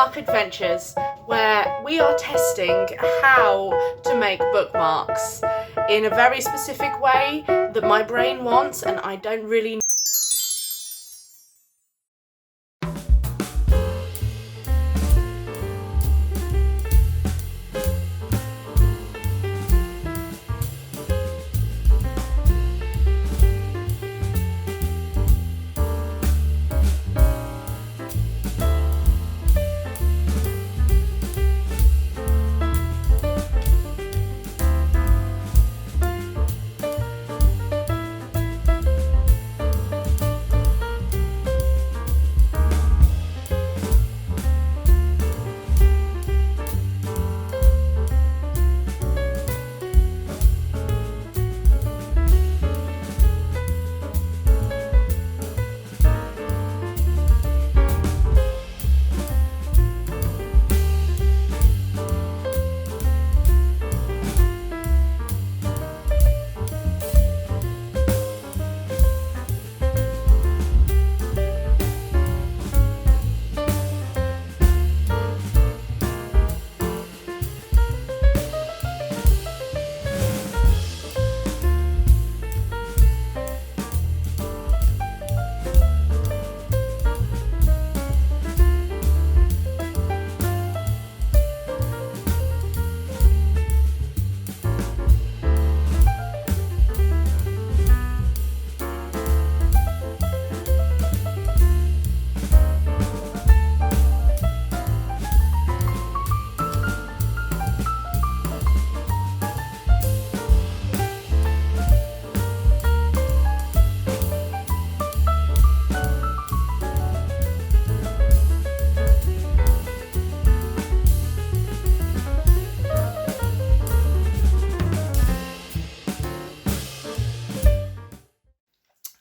Bookmark Adventures, where we are testing how to make bookmarks in a very specific way that my brain wants and I don't really know.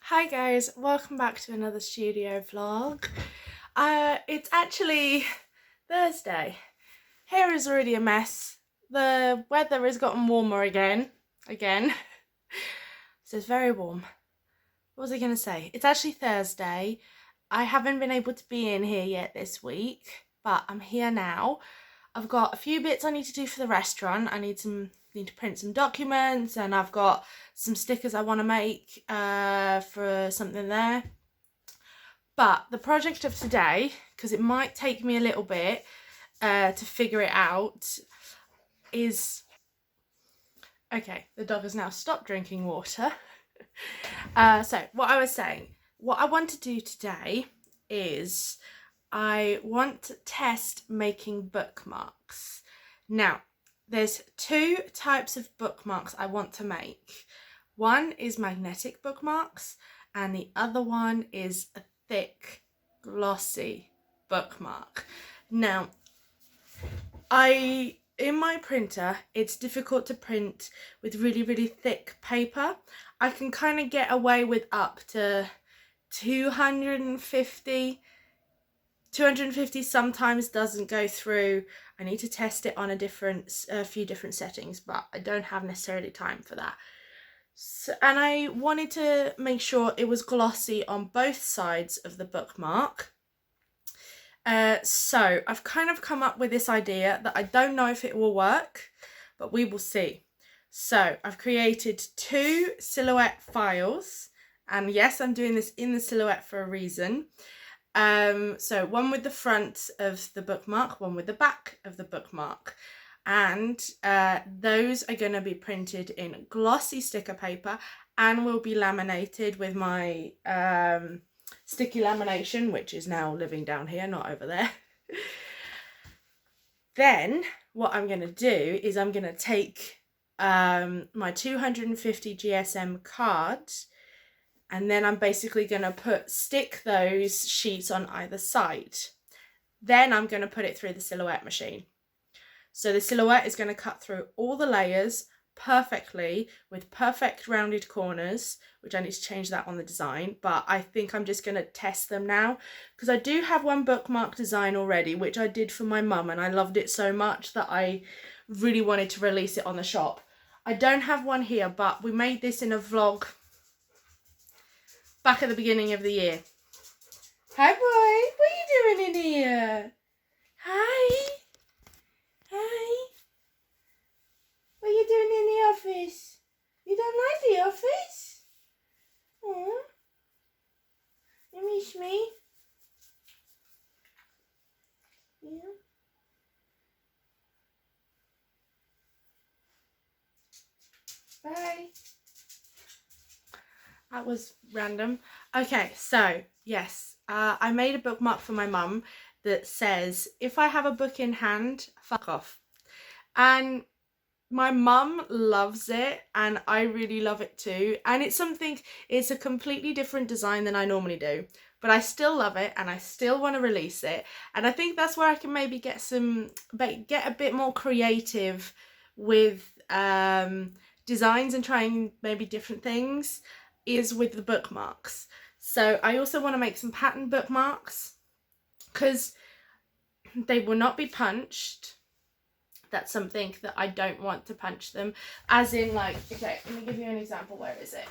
Hi guys, welcome back to another studio vlog. It's actually Thursday. Here is already a mess. The weather has gotten warmer again. So it's very warm. What was I going to say? It's actually Thursday. I haven't been able to be in here yet this week, but I'm here now. I've got a few bits I need to do for the restaurant. I need to print some documents, and I've got some stickers I want to make for something there. But the project of today, because it might take me a little bit to figure it out, is... Okay, the dog has now stopped drinking water. So what I was saying, what I want to do today is I want to test making bookmarks. Now, there's two types of bookmarks I want to make. One is magnetic bookmarks and the other one is a thick, glossy bookmark. Now, in my printer, it's difficult to print with really, really thick paper. I can kind of get away with up to 250 sometimes doesn't go through. I need to test it on a few different settings, but I don't have necessarily time for that. So, and I wanted to make sure it was glossy on both sides of the bookmark. So I've kind of come up with this idea that I don't know if it will work, but we will see. So I've created two silhouette files, and yes, I'm doing this in the silhouette for a reason. So one with the front of the bookmark, one with the back of the bookmark, and those are going to be printed in glossy sticker paper and will be laminated with my sticky lamination, which is now living down here, not over there. Then what I'm going to do is I'm going to take my 250 GSM cards, and then I'm basically going to stick those sheets on either side. Then I'm going to put it through the silhouette machine. So the silhouette is going to cut through all the layers perfectly with perfect rounded corners, which I need to change that on the design, but I think I'm just going to test them now because I do have one bookmark design already, which I did for my mum, and I loved it so much that I really wanted to release it on the shop. I don't have one here, but we made this in a vlog back at the beginning of the year. Hi boy, what are you doing in here? Hi. Hi. What are you doing in the office? You don't like the office? Oh, you miss me? Yeah. Bye. That was random. Okay, so yes, I made a bookmark for my mum that says, if I have a book in hand, fuck off. And my mum loves it and I really love it too. And it's a completely different design than I normally do. But I still love it and I still want to release it. And I think that's where I can maybe get a bit more creative with designs and trying maybe different things, is with the bookmarks. So I also want to make some pattern bookmarks because they will not be punched. That's something that I don't want to punch them. As in, like, okay, let me give you an example. Where is it?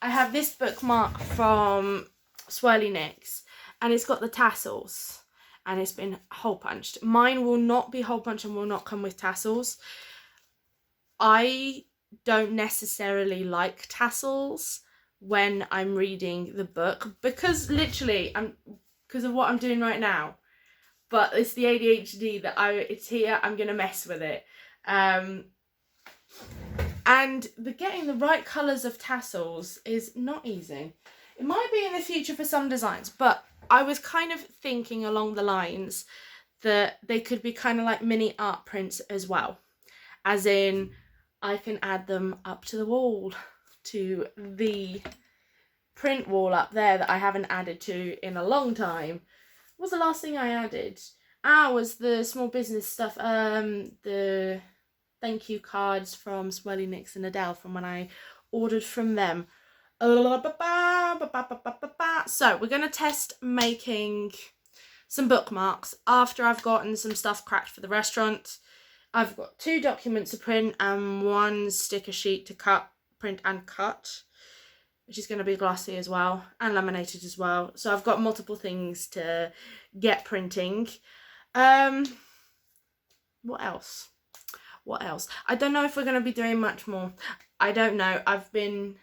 I have this bookmark from Swirly Nicks and it's got the tassels and it's been hole punched. Mine will not be hole punched and will not come with tassels. I don't necessarily like tassels when I'm reading the book because literally because of what I'm doing right now. But it's the ADHD that it's here. I'm gonna mess with it, and getting the right colours of tassels is not easy. It might be in the future for some designs, but I was kind of thinking along the lines that they could be kind of like mini art prints as well, as in I can add them up to the wall, to the print wall up there that I haven't added to in a long time. What was the last thing I added? Was the small business stuff, the thank you cards from Swirly Nicks and Adele from when I ordered from them. So we're going to test making some bookmarks after I've gotten some stuff cracked for the restaurant. I've got 2 documents to print and 1 sticker sheet to print and cut, which is going to be glossy as well and laminated as well. So I've got multiple things to get printing. What else? I don't know if we're going to be doing much more. I don't know. I've been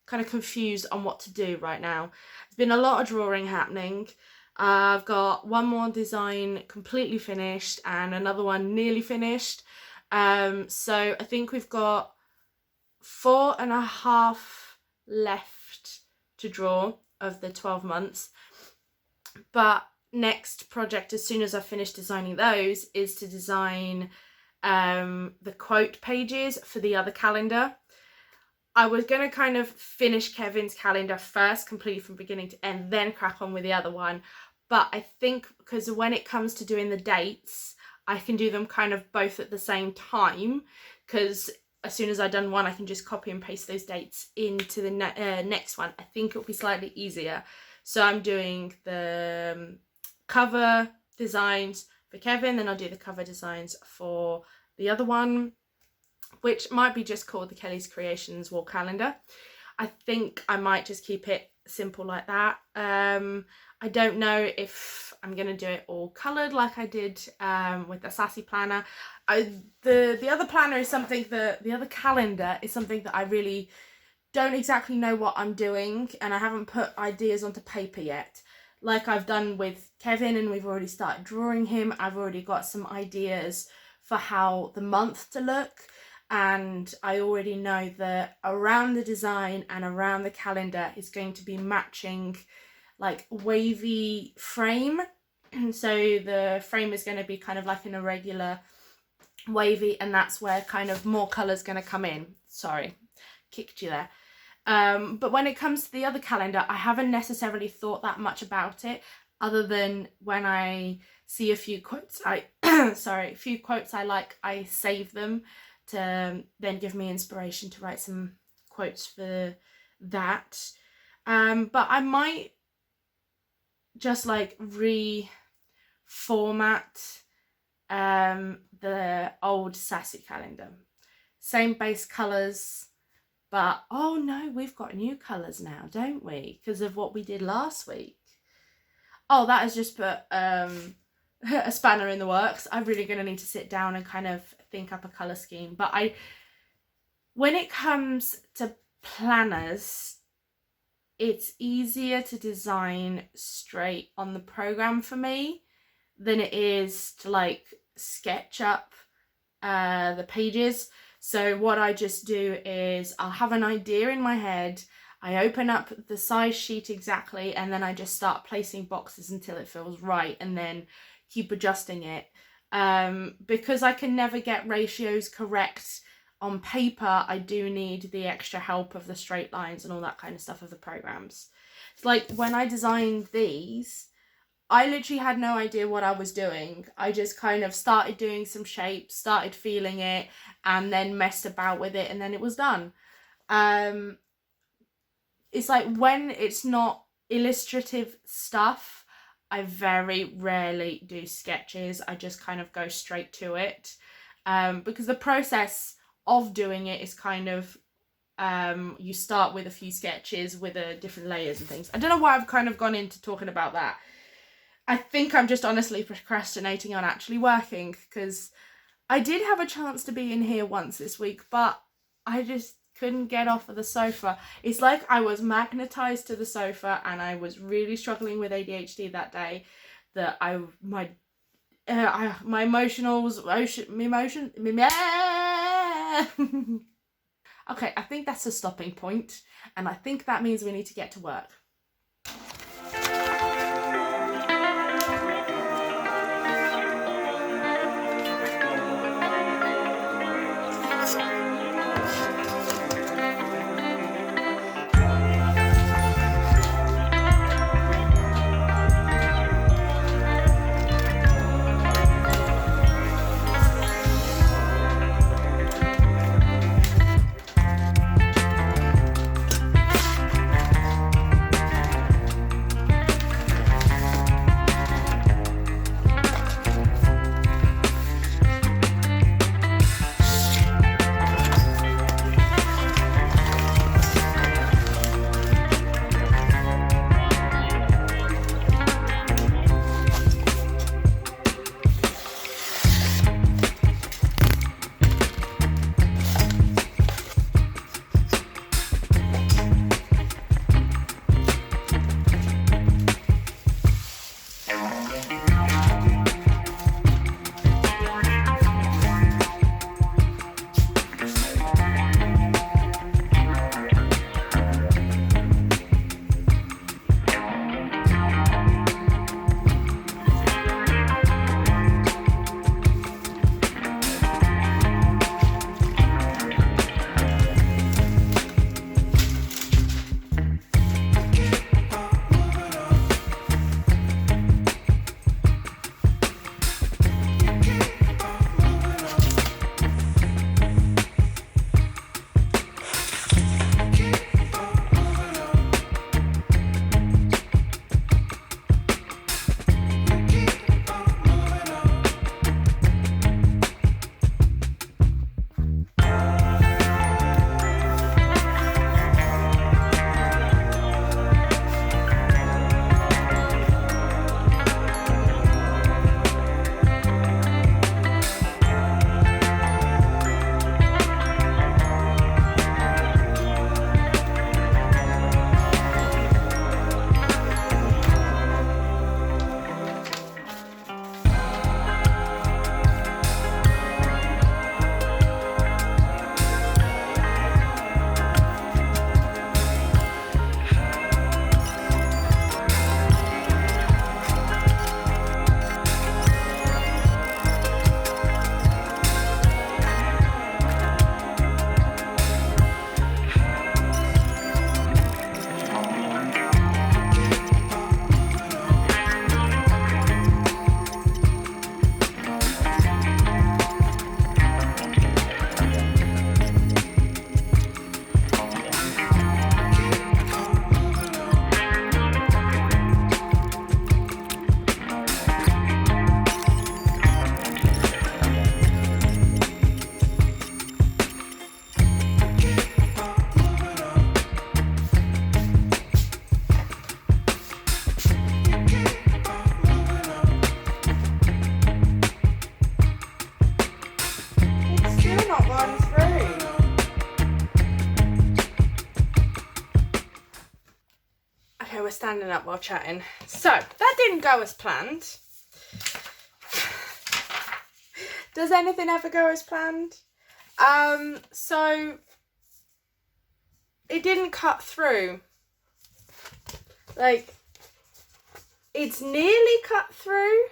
kind of confused on what to do right now. There's been a lot of drawing happening. I've got 1 more design completely finished and another one nearly finished. So I think we've got 4.5 left to draw of the 12 months. But next project, as soon as I finish designing those, is to design the quote pages for the other calendar. I was going to kind of finish Kevin's calendar first, completely from beginning to end, then crack on with the other one. But I think because when it comes to doing the dates, I can do them kind of both at the same time, because as soon as I've done one, I can just copy and paste those dates into the next one. I think it'll be slightly easier. So I'm doing the cover designs for Kevin, then I'll do the cover designs for the other one, which might be just called the Kelly's Creations wall calendar. I think I might just keep it simple like that. I don't know if I'm going to do it all coloured like I did with the Sassy planner. The other planner is something that, the other calendar is something that I really don't exactly know what I'm doing, and I haven't put ideas onto paper yet. Like I've done with Kevin, and we've already started drawing him. I've already got some ideas for how the month to look, and I already know that around the design and around the calendar is going to be matching like wavy frame. So the frame is going to be kind of like an irregular wavy, and that's where kind of more colour's going to come in. Sorry, kicked you there. But when it comes to the other calendar, I haven't necessarily thought that much about it, other than when I see a few quotes a few quotes I like, I save them to then give me inspiration to write some quotes for that. But I might just like reformat the old Sassy calendar. Same base colours, but oh no, we've got new colours now, don't we? Because of what we did last week. Oh, that has just put a spanner in the works. I'm really going to need to sit down and kind of think up a colour scheme. But when it comes to planners, it's easier to design straight on the program for me than it is to like sketch up the pages. So what I just do is I'll have an idea in my head, I open up the size sheet exactly, and then I just start placing boxes until it feels right, and then keep adjusting it. Because I can never get ratios correct on paper, I do need the extra help of the straight lines and all that kind of stuff of the programs. It's like when I designed these, I literally had no idea what I was doing. I just kind of started doing some shapes, started feeling it, and then messed about with it, and then it was done. It's like when it's not illustrative stuff, I very rarely do sketches. I just kind of go straight to it, because the process of doing it is kind of, you start with a few sketches with different layers and things. I don't know why I've kind of gone into talking about that. I think I'm just honestly procrastinating on actually working, because I did have a chance to be in here once this week, but I just couldn't get off of the sofa. It's like I was magnetized to the sofa, and I was really struggling with ADHD that day, that my emotionals, okay, I think that's a stopping point, and I think that means we need to get to work. standing up while chatting. So that didn't go as planned. Does anything ever go as planned? So it didn't cut through. Like, it's nearly cut through,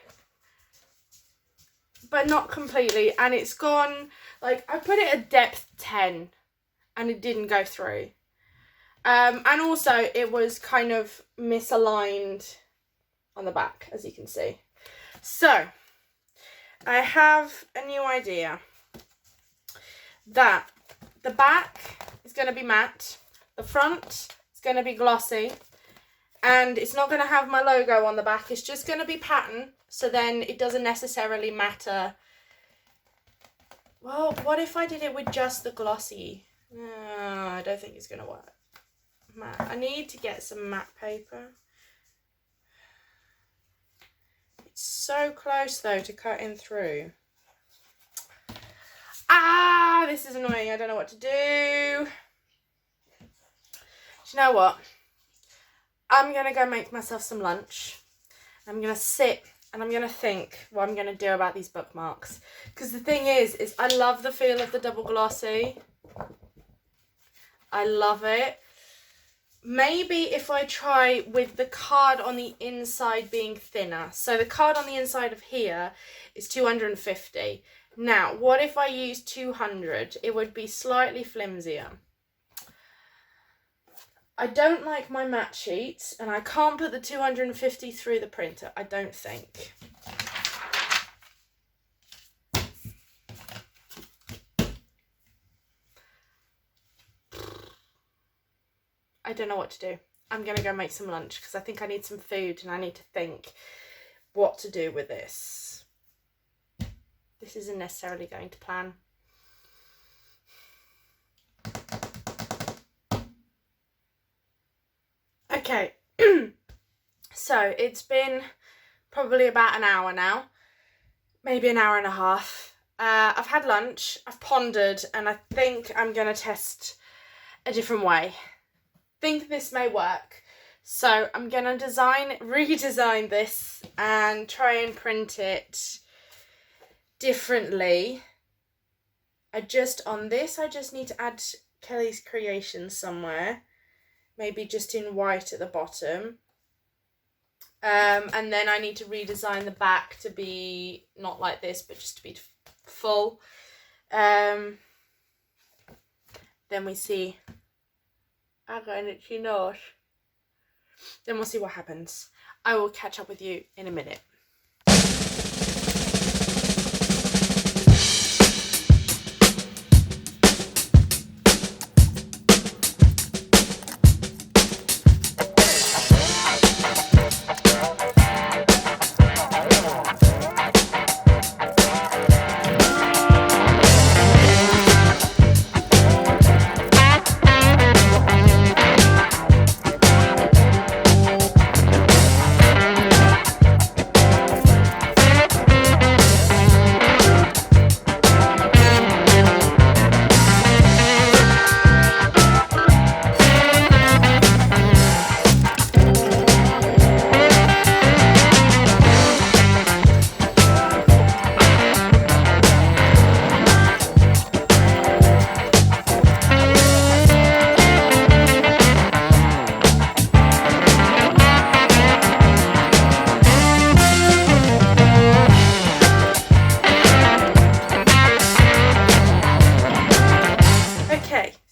but not completely. And it's gone, like, I put it at depth 10 and it didn't go through. And also it was kind of misaligned on the back, as you can see. So I have a new idea that the back is going to be matte, the front is going to be glossy, and it's not going to have my logo on the back. It's just going to be pattern, so then it doesn't necessarily matter. Well, what if I did it with just the glossy? I don't think it's going to work. Matte. I need to get some matte paper. It's so close though to cutting through. Ah, this is annoying. I don't know what to do. Do you know what? I'm going to go make myself some lunch. I'm going to sit and I'm going to think what I'm going to do about these bookmarks. Because the thing is I love the feel of the double glossy. I love it. Maybe if I try with the card on the inside being thinner. So the card on the inside of here is 250. Now, what if I use 200? It would be slightly flimsier. I don't like my matte sheets, and I can't put the 250 through the printer, I don't think. I don't know what to do. I'm going to go make some lunch because I think I need some food and I need to think what to do with this. This isn't necessarily going to plan. Okay, so it's been probably about an hour now, maybe an hour and a half. I've had lunch, I've pondered, and I think I'm going to test a different way. Think this may work. So I'm going to redesign this and try and print it differently. On this, I just need to add Kelly's Creations somewhere. Maybe just in white at the bottom. And then I need to redesign the back to be not like this, but just to be full. Then we see. I got an itchy nose. Then we'll see what happens. I will catch up with you in a minute.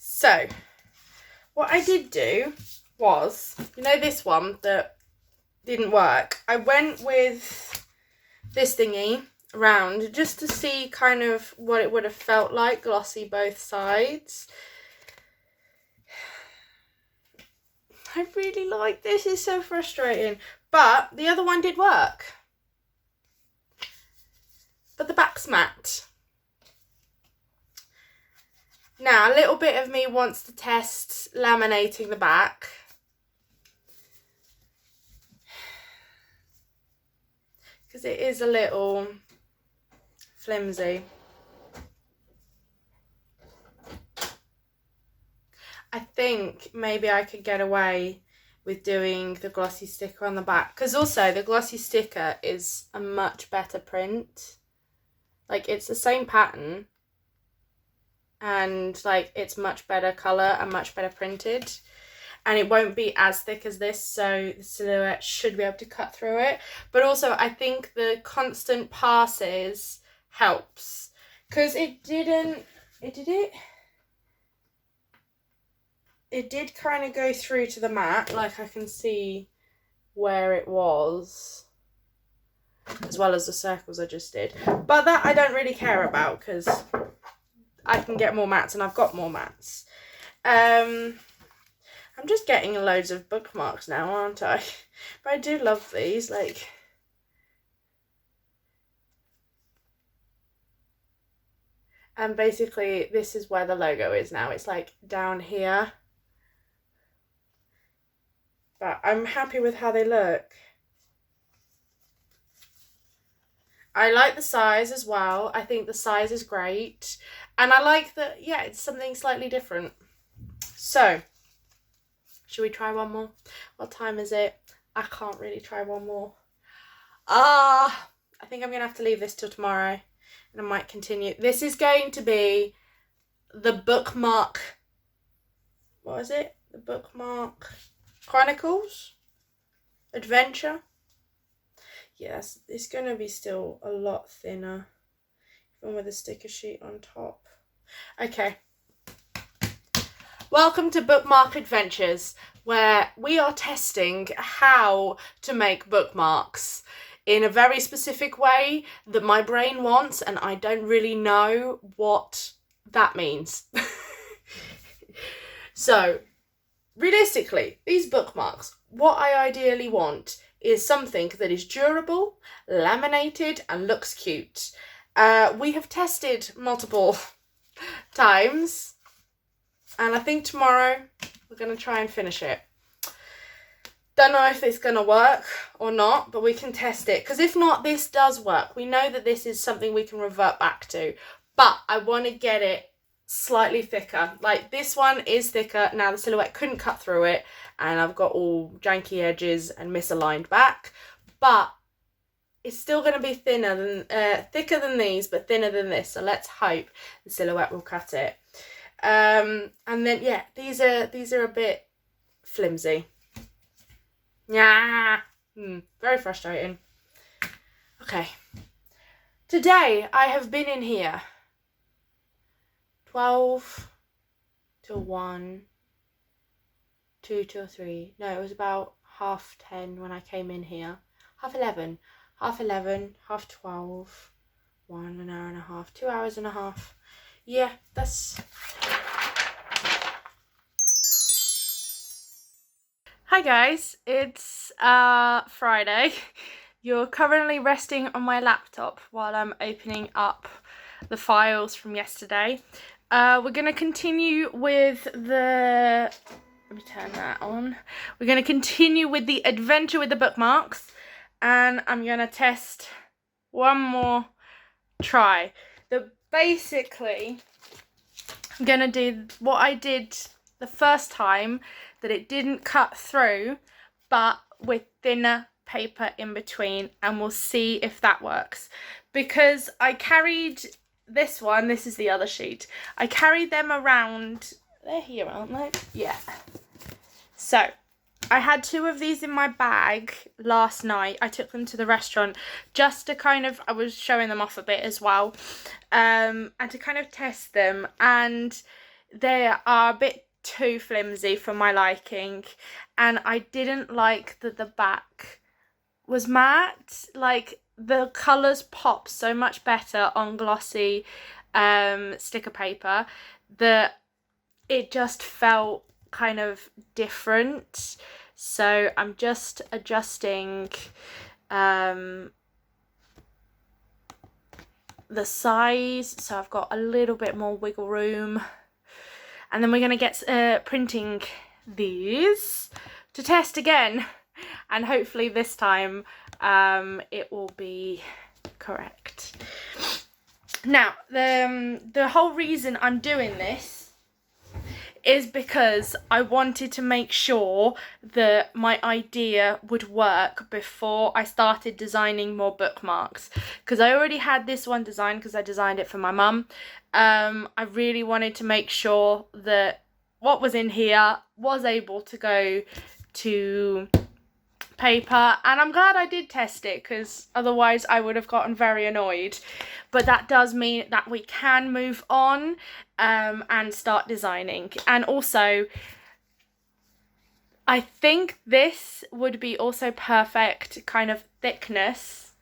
So, what I did do was, you know this one that didn't work? I went with this thingy around just to see kind of what it would have felt like, glossy both sides. I really like this, it's so frustrating. But the other one did work. But the back's matte. Now, a little bit of me wants to test laminating the back. Because it is a little flimsy. I think maybe I could get away with doing the glossy sticker on the back, because also the glossy sticker is a much better print. Like, it's the same pattern and like it's much better colour and much better printed, and it won't be as thick as this, so the silhouette should be able to cut through it. But also I think the constant passes helps, because it did kind of go through to the mat, like I can see where it was, as well as the circles I just did. But that I don't really care about, because I can get more mats and I've got more mats. I'm just getting loads of bookmarks now, aren't I? But I do love these, like... And basically this is where the logo is now. It's like down here. But I'm happy with how they look. I like the size as well. I think the size is great. And I like that, yeah, it's something slightly different. So, should we try one more? What time is it? I can't really try one more. I think I'm going to have to leave this till tomorrow. And I might continue. This is going to be the Bookmark... What is it? The Bookmark Chronicles? Adventure? Yes, it's going to be still a lot thinner, even with a sticker sheet on top. Okay. Welcome to Bookmark Adventures, where we are testing how to make bookmarks in a very specific way that my brain wants, and I don't really know what that means. So, realistically, these bookmarks, what I ideally want is something that is durable, laminated, and looks cute. We have tested multiple times, and I think tomorrow we're going to try and finish it. Don't know if it's going to work or not, but we can test it, because if not, this does work. We know that this is something we can revert back to, but I want to get it slightly thicker. Like, this one is thicker. Now the silhouette couldn't cut through it, and I've got all janky edges and misaligned back, but it's still going to be thinner than thicker than these, but thinner than this. So let's hope the silhouette will cut it. And then yeah, these are a bit flimsy. Yeah, very frustrating. Okay, today I have been in here 12 till 1, 2 till 3. No, it was about 10:30 when I came in here. 11:30, 12:30, 1 hour and a half, 2 hours and a half. Yeah, that's... Hi guys, it's Friday. You're currently resting on my laptop while I'm opening up the files from yesterday. We're going to continue with the... Let me turn that on. We're going to continue with the adventure with the bookmarks, and I'm going to test one more try. Basically, I'm going to do what I did the first time, that it didn't cut through, but with thinner paper in between, and we'll see if that works. Because I carried this one, this is the other sheet, I carried them around, they're here, aren't they? Yeah. So, I had 2 of these in my bag last night. I took them to the restaurant just to kind of, I was showing them off a bit as well, and to kind of test them, and they are a bit too flimsy for my liking, and I didn't like that the back was matte. Like, the colours pop so much better on glossy sticker paper that it just felt kind of different. So I'm just adjusting the size, so I've got a little bit more wiggle room. And then we're going to get printing these to test again. And hopefully this time it will be correct. Now, the whole reason I'm doing this is because I wanted to make sure that my idea would work before I started designing more bookmarks, because I already had this one designed because I designed it for my mum. I really wanted to make sure that what was in here was able to go to paper, and I'm glad I did test it, because otherwise I would have gotten very annoyed. But that does mean that we can move on and start designing. And also, I think this would be also perfect kind of thickness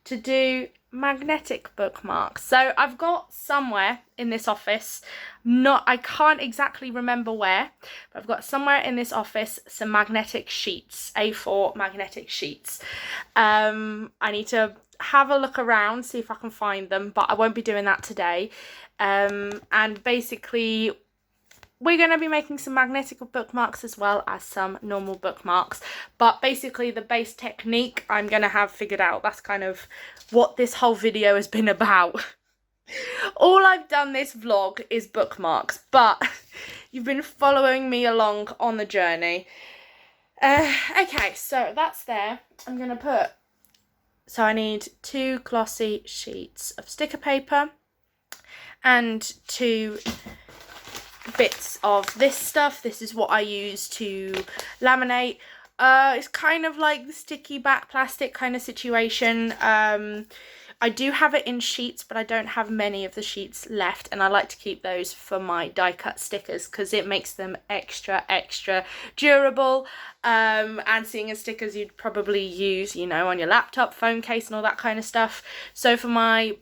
to do magnetic bookmarks. So I've got somewhere in this office, I can't exactly remember where, but I've got somewhere in this office some magnetic sheets, A4 magnetic sheets. I need to have a look around, see if I can find them, but I won't be doing that today. And basically, we're going to be making some magnetic bookmarks as well as some normal bookmarks. But basically the base technique I'm going to have figured out. That's kind of what this whole video has been about. All I've done this vlog is bookmarks, but you've been following me along on the journey. Okay, so that's there. I'm going to put... So I need 2 glossy sheets of sticker paper and 2 bits of this stuff. This is what I use to laminate. It's kind of like the sticky back plastic kind of situation. I do have it in sheets, but I don't have many of the sheets left, and I like to keep those for my die cut stickers because it makes them extra durable. And seeing as stickers you'd probably use, you know, on your laptop, phone case and all that kind of stuff. So for my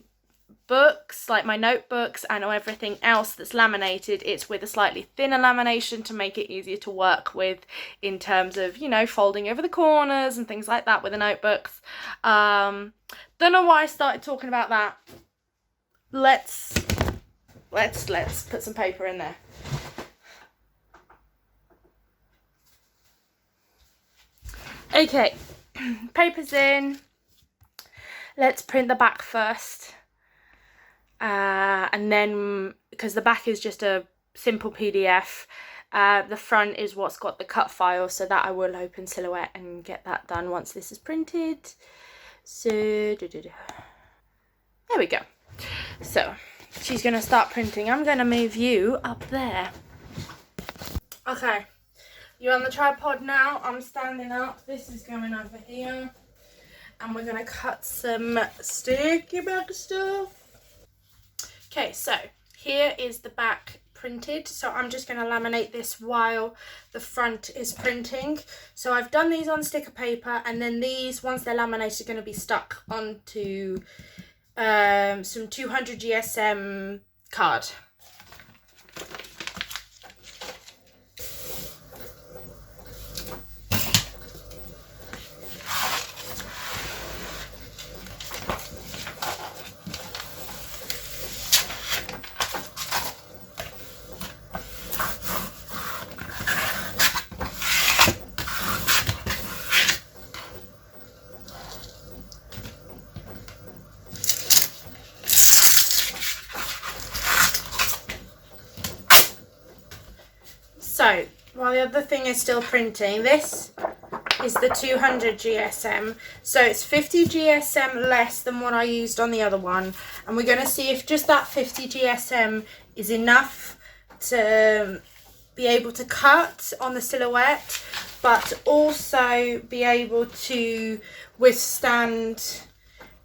books, like my notebooks and everything else that's laminated, it's with a slightly thinner lamination to make it easier to work with in terms of, you know, folding over the corners and things like that with the notebooks. Don't know why I started talking about that. Let's put some paper in there. Okay, paper's in. Let's print the back first. And then, because the back is just a simple PDF, the front is what's got the cut file, so that I will open Silhouette and get that done once this is printed. So there we go. So she's gonna start printing. I'm gonna move you up there. Okay, you're on the tripod now. I'm standing up. This is going over here, and we're gonna cut some sticky back stuff. Okay, so here is the back printed. So I'm just going to laminate this while the front is printing. So I've done these on sticker paper, and then these, once they're laminated, are going to be stuck onto some 200 GSM card. So, while the other thing is still printing, this is the 200 GSM. So it's 50 GSM less than what I used on the other one. And we're going to see if just that 50 GSM is enough to be able to cut on the Silhouette, but also be able to withstand,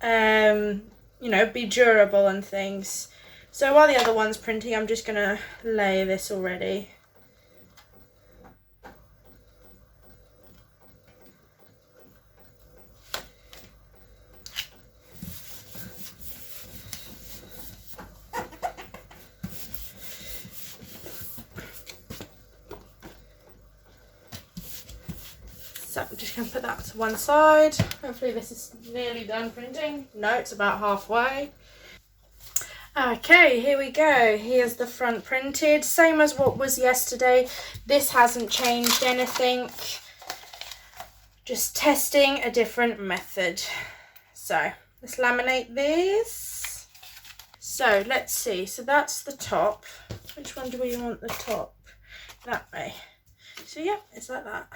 you know, be durable and things. So while the other one's printing, I'm just going to lay this already. So I'm just going to put that to one side. Hopefully this is nearly done printing. No, it's about halfway. Okay, here we go. Here's the front printed. Same as what was yesterday. This hasn't changed anything. Just testing a different method. So let's laminate this. So let's see. So that's the top. Which one do we want the top? that way. So yeah, it's like that.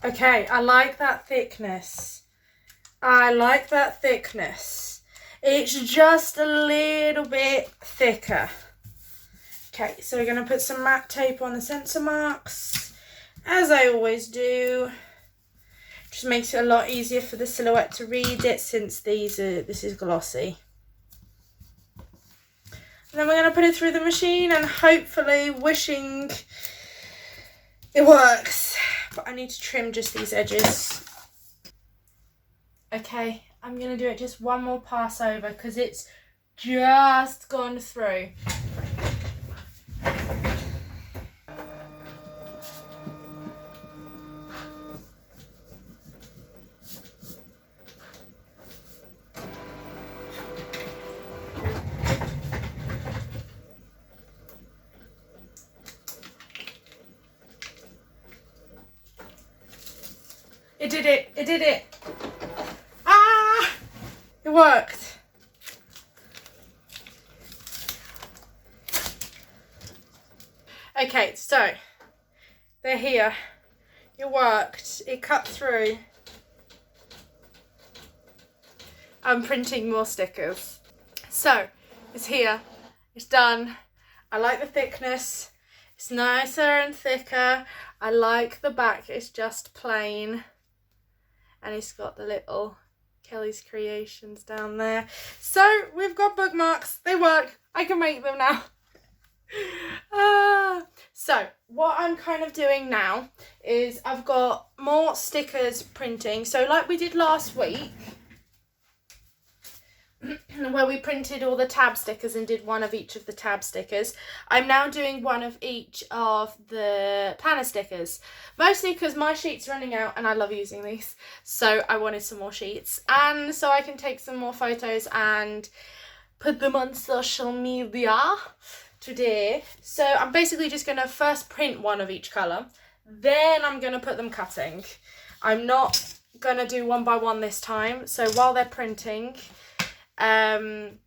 Okay, I like that thickness. I like that thickness. It's just a little bit thicker. Okay, so we're going to put some matte tape on the sensor marks, as I always do. Just makes it a lot easier for the silhouette to read it, since this is glossy. And then we're going to put it through the machine, and hopefully, wishing it works. But I need to trim just these edges. Okay, I'm going to do it just one more pass over because it's just gone through. It did it. It did it. Ah! It worked. Okay, so they're here. It worked. It cut through. I'm printing more stickers. So it's here. It's done. I like the thickness. It's nicer and thicker. I like the back. It's just plain. And it's got the little Kelly's Creations down there. So we've got bookmarks. They work. I can make them now. So what I'm kind of doing now is I've got more stickers printing. So like we did last week, where we printed all the tab stickers and did one of each of the tab stickers, I'm now doing one of each of the planner stickers, mostly because my sheet's running out and I love using these, so I wanted some more sheets, and so I can take some more photos and put them on social media today. So I'm basically just going to first print one of each colour, then I'm going to put them cutting. I'm not going to do one by one this time, so while they're printing, I'm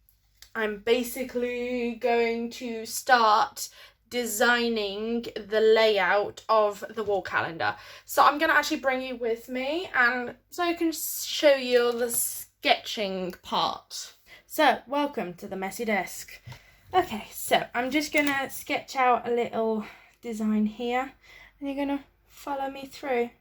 basically going to start designing the layout of the wall calendar. So I'm going to actually bring you with me, and so I can show you the sketching part. So welcome to the messy desk. Okay, so I'm just going to sketch out a little design here, and you're going to follow me through.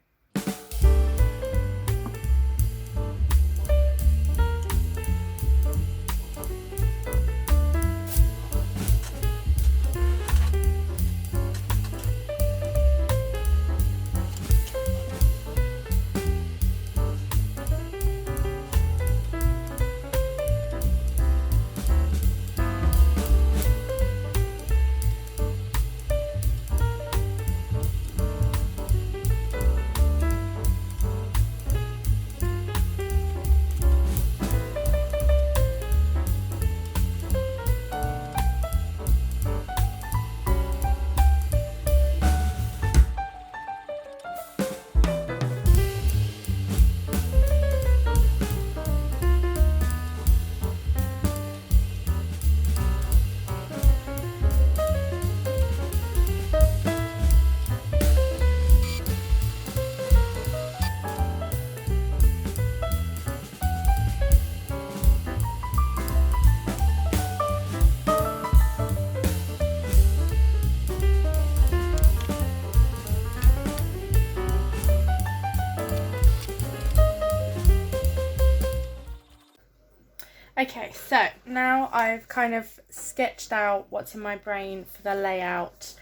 Okay, so now I've kind of sketched out what's in my brain for the layout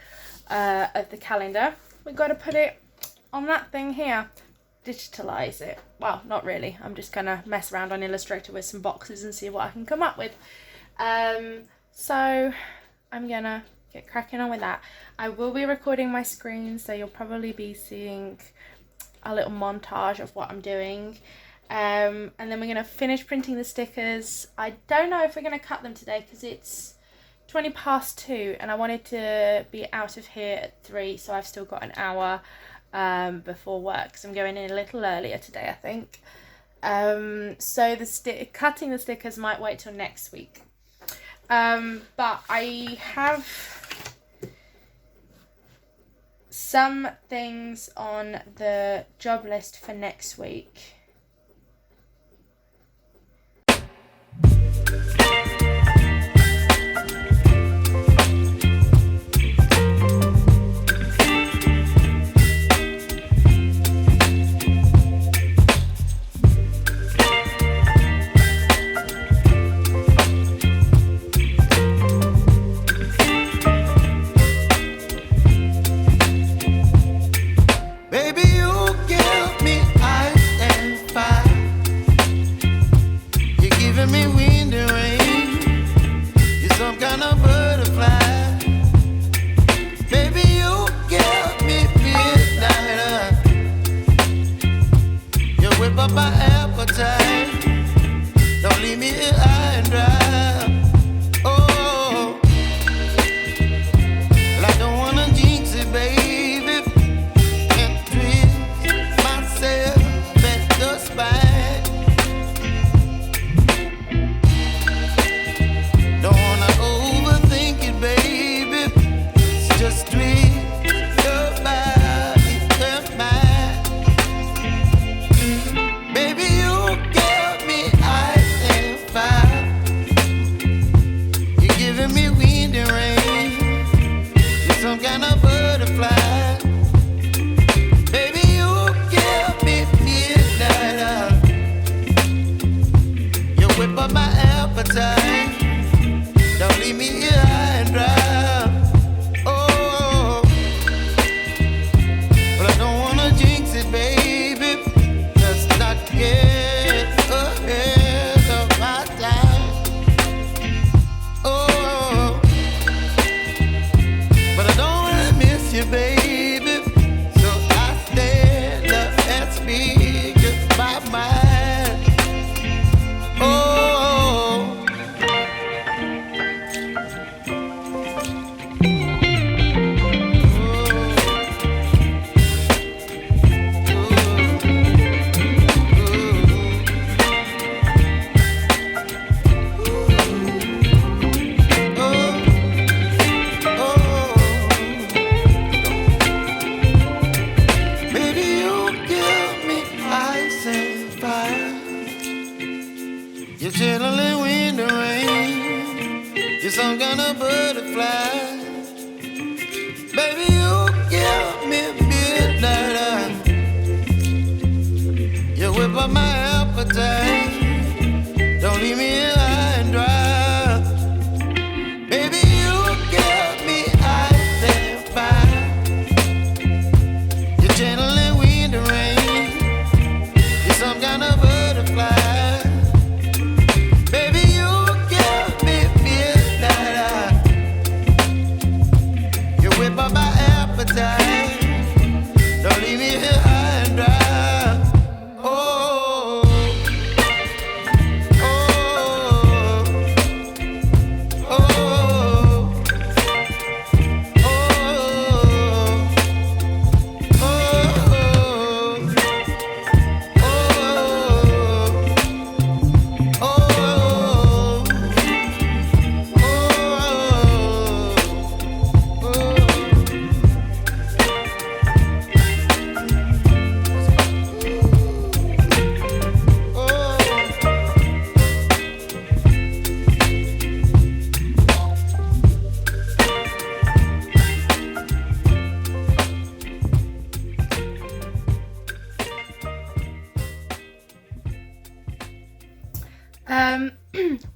of the calendar. We've got to put it on that thing here, digitalize it. Well, not really. I'm just going to mess around on Illustrator with some boxes and see what I can come up with. So I'm gonna get cracking on with that. I will be recording my screen, so you'll probably be seeing a little montage of what I'm doing. And then we're gonna finish printing the stickers. I don't know if we're gonna cut them today because it's 20 past 2 and I wanted to be out of here at 3, so I've still got an hour before work, so I'm going in a little earlier today, I think. So cutting the stickers might wait till next week. But I have some things on the job list for next week.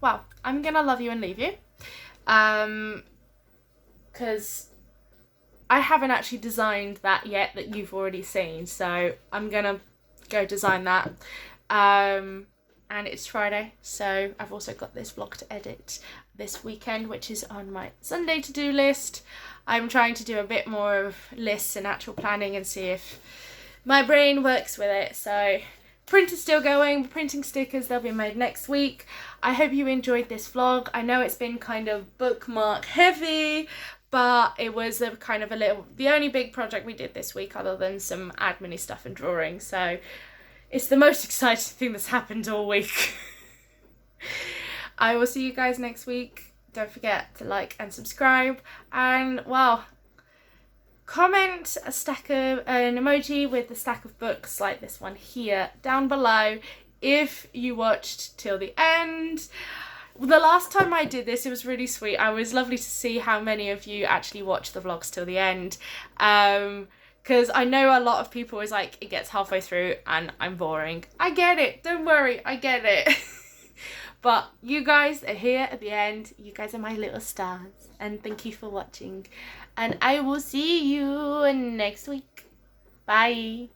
Well, I'm gonna love you and leave you, because I haven't actually designed that yet that you've already seen, so I'm gonna go design that, and and it's Friday, so I've also got this vlog to edit this weekend, which is on my Sunday to-do list. I'm trying to do a bit more of lists and actual planning and see if my brain works with it. So print is still going, printing stickers, they'll be made next week. I hope you enjoyed this vlog. I know it's been kind of bookmark heavy, but it was a kind of the only big project we did this week other than some admin stuff and drawing. So it's the most exciting thing that's happened all week. I will see you guys next week. Don't forget to like and subscribe, and well, comment an emoji with a stack of books like this one here down below if you watched till the end. The last time I did this, it was really sweet. It was lovely to see how many of you actually watch the vlogs till the end. Because I know a lot of people is like, it gets halfway through and I'm boring. I get it. Don't worry. I get it. But you guys are here at the end. You guys are my little stars. And thank you for watching. And I will see you next week. Bye.